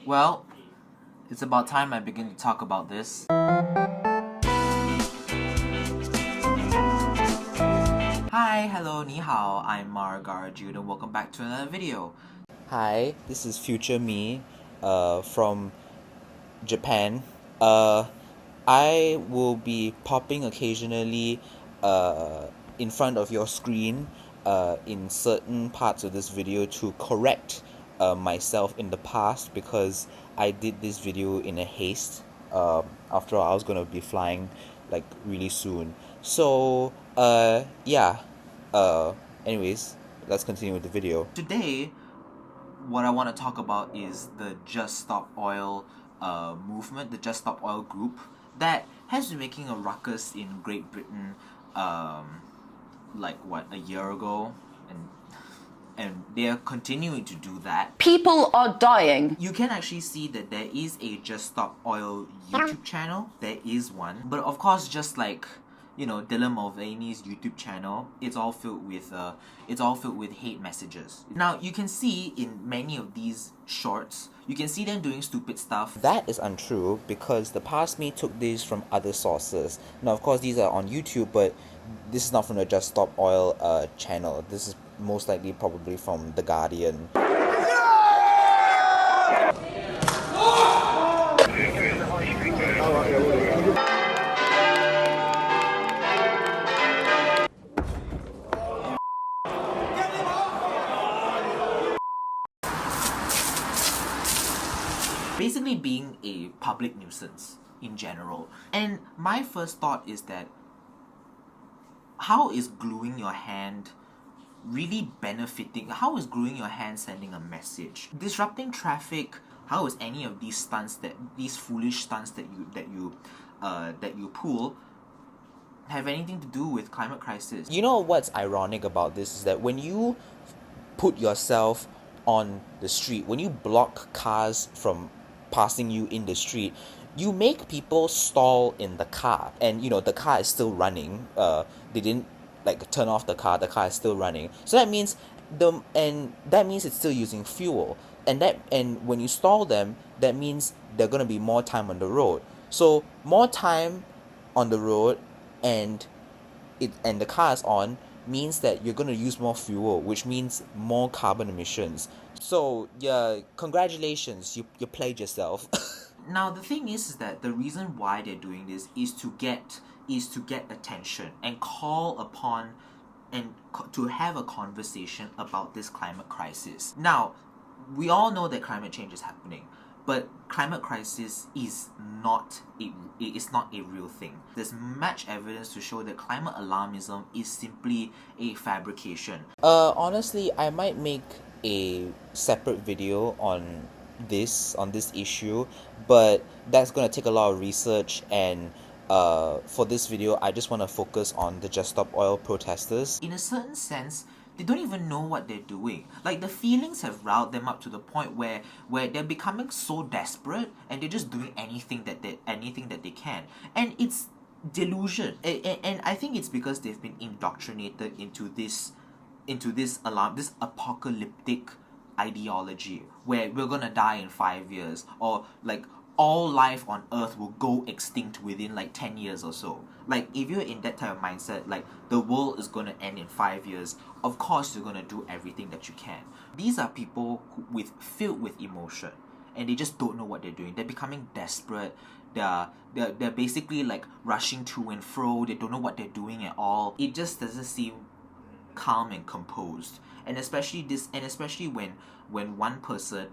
Well, it's about time I begin to talk about this. Hi, hello, ni hao, I'm Margar Jude and welcome back to another video. Hi, this is future me from Japan. I will be popping occasionally in front of your screen in certain parts of this video to correct myself in the past because I did this video in a haste. After all, I was going to be flying like really soon. So, yeah. Anyways, let's continue with the video. Today, what I want to talk about is the Just Stop Oil movement, the Just Stop Oil group that has been making a ruckus in Great Britain a year ago, and they are continuing to do that. People are dying. You can actually see that there is a Just Stop Oil YouTube channel. There is one, but of course, just like Dylan Mulvaney's YouTube channel, it's all filled with hate messages. Now you can see in many of these shorts, you can see them doing stupid stuff. That is untrue because the past me took these from other sources. Now, of course, these are on YouTube, but this is not from the Just Stop Oil channel. This is most likely probably from The Guardian. Basically being a public nuisance in general. And my first thought is that how is gluing your hand really benefiting? How is gluing your hand sending a message? Disrupting traffic, how is any of these foolish stunts that you pull have anything to do with climate crisis? You know what's ironic about this is that when you put yourself on the street, when you block cars from passing you in the street, you make people stall in the car, and the car is still running. They didn't turn off the car is still running. So that means it's still using fuel, and when you stall them, that means they're gonna be more time on the road. So more time on the road and the car is on means that you're going to use more fuel, which means more carbon emissions. So yeah, congratulations, you played yourself. Now the thing is that the reason why they're doing this is to get attention and call upon and to have a conversation about this climate crisis. Now, we all know that climate change is happening, but climate crisis is not a real thing. There's much evidence to show that climate alarmism is simply a fabrication. Honestly, I might make a separate video on this issue, but that's gonna take a lot of research, and for this video I just want to focus on the Just Stop Oil protesters. In a certain sense, they don't even know what they're doing. Like, the feelings have riled them up to the point where they're becoming so desperate and they're just doing anything that they can. And it's delusion. And I think it's because they've been indoctrinated into this apocalyptic ideology where we're gonna die in 5 years, or like all life on Earth will go extinct within 10 years or so. Like, if you're in that type of mindset, like the world is gonna end in 5 years, of course you're gonna do everything that you can. These are people filled with emotion, and they just don't know what they're doing. They're becoming desperate. They're basically rushing to and fro. They don't know what they're doing at all. It just doesn't seem calm and composed. And especially when one person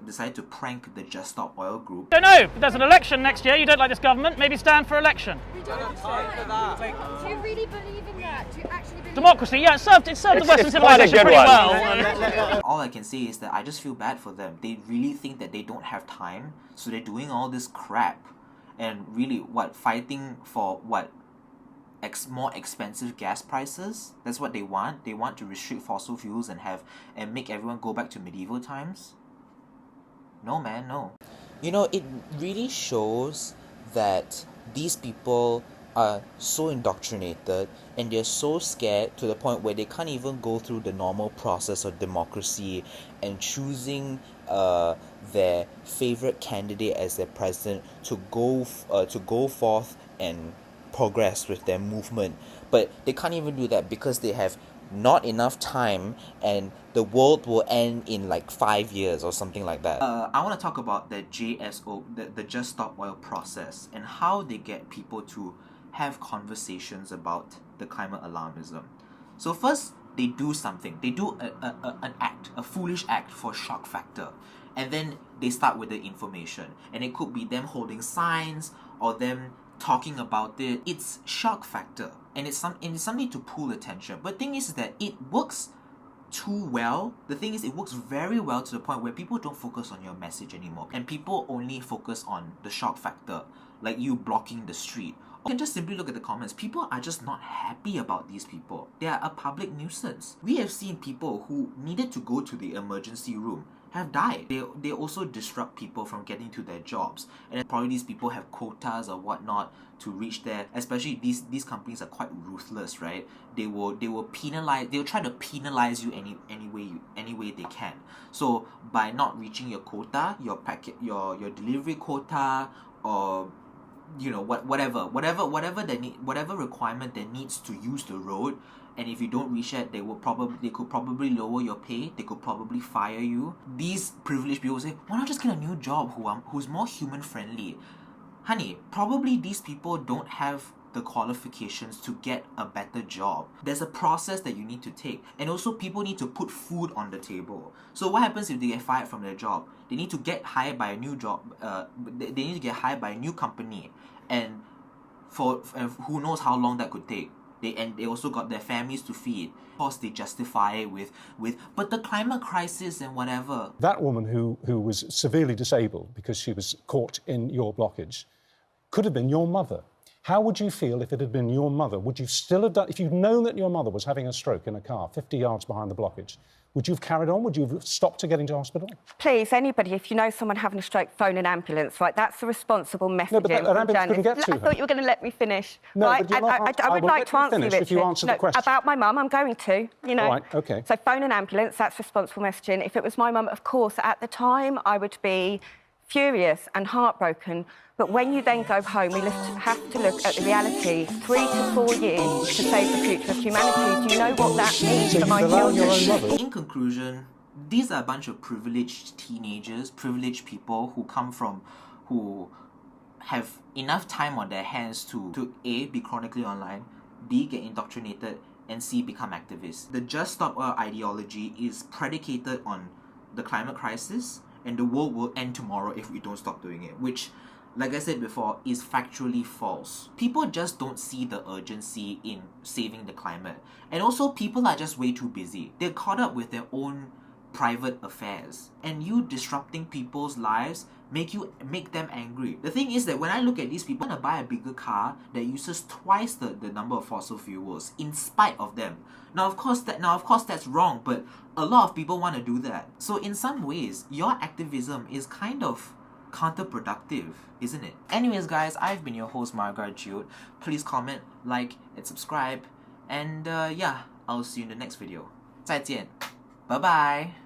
decided to prank the Just Stop Oil group. Don't know, if there's an election next year, you don't like this government, maybe stand for election. We don't have time for that. Do you really believe in that? Do you actually believe Democracy, yeah, it served the Western civilization pretty well. All I can say is that I just feel bad for them. They really think that they don't have time, so they're doing all this crap. And really, fighting for more expensive gas prices? That's what they want? They want to restrict fossil fuels and make everyone go back to medieval times? No, man, no. It really shows that these people are so indoctrinated and they're so scared to the point where they can't even go through the normal process of democracy and choosing their favorite candidate as their president to go forth and progress with their movement. But they can't even do that because they have not enough time and the world will end in like 5 years or something like that. I want to talk about the JSO, the Just Stop Oil process, and how they get people to have conversations about the climate alarmism. So first, they do something. They do an act, a foolish act for shock factor. And then they start with the information. And it could be them holding signs or them talking about it. It's shock factor. And it's something to pull attention. But the thing is that it works too well. The thing is, it works very well to the point where people don't focus on your message anymore. And people only focus on the shock factor, like you blocking the street. You can just simply look at the comments. People are just not happy about these people. They are a public nuisance. We have seen people who needed to go to the emergency room have died. They also disrupt people from getting to their jobs. And then probably these people have quotas or whatnot to reach there. Especially these companies are quite ruthless, right? They will penalize. They'll try to penalize you any way they can. So by not reaching your quota, your delivery quota, or whatever requirement that needs to use the road, and if you don't reach it, they could probably lower your pay. They could probably fire you. These privileged people say, why not just get a new job who's more human friendly? Honey, probably these people don't have the qualifications to get a better job. There's a process that you need to take, and also people need to put food on the table. So what happens if they get fired from their job? They need to get hired by a new job. They need to get hired by a new company, and for who knows how long that could take. They also got their families to feed. Of course, they justify it with but the climate crisis and whatever. That woman who was severely disabled because she was caught in your blockage could have been your mother. How would you feel if it had been your mother? Would you still have done, if you'd known that your mother was having a stroke in a car 50 yards behind the blockage, would you have carried on? Would you have stopped to get into hospital? Please, anybody, if you know someone having a stroke, phone an ambulance, right? That's the responsible messaging. No, but an ambulance couldn't get to her. I thought you were going to let me finish. No, right? but you're not, I would will like to answer you, if you answer the question. About my mum, I'm going to, All right, OK. So phone an ambulance, that's responsible messaging. If it was my mum, of course, at the time, I would be furious and heartbroken. But when you then go home, we have to look at the reality. 3 to 4 years to save the future of humanity. Do you know what that means for my children? In conclusion, these are a bunch of privileged teenagers, privileged people who have enough time on their hands to A, be chronically online, B, get indoctrinated, and C, become activists. The Just Stop Oil ideology is predicated on the climate crisis, and the world will end tomorrow if we don't stop doing it, which, like I said before, is factually false. People just don't see the urgency in saving the climate. And also, people are just way too busy. They're caught up with their own private affairs. And you disrupting people's lives make them angry. The thing is that when I look at these people, I want to buy a bigger car that uses twice the number of fossil fuels in spite of them. Now of course that's wrong, but a lot of people want to do that. So in some ways, your activism is kind of counterproductive, isn't it? Anyways guys, I've been your host Margaret Jude. Please comment, like, and subscribe. And yeah, I'll see you in the next video. 再见. Bye bye.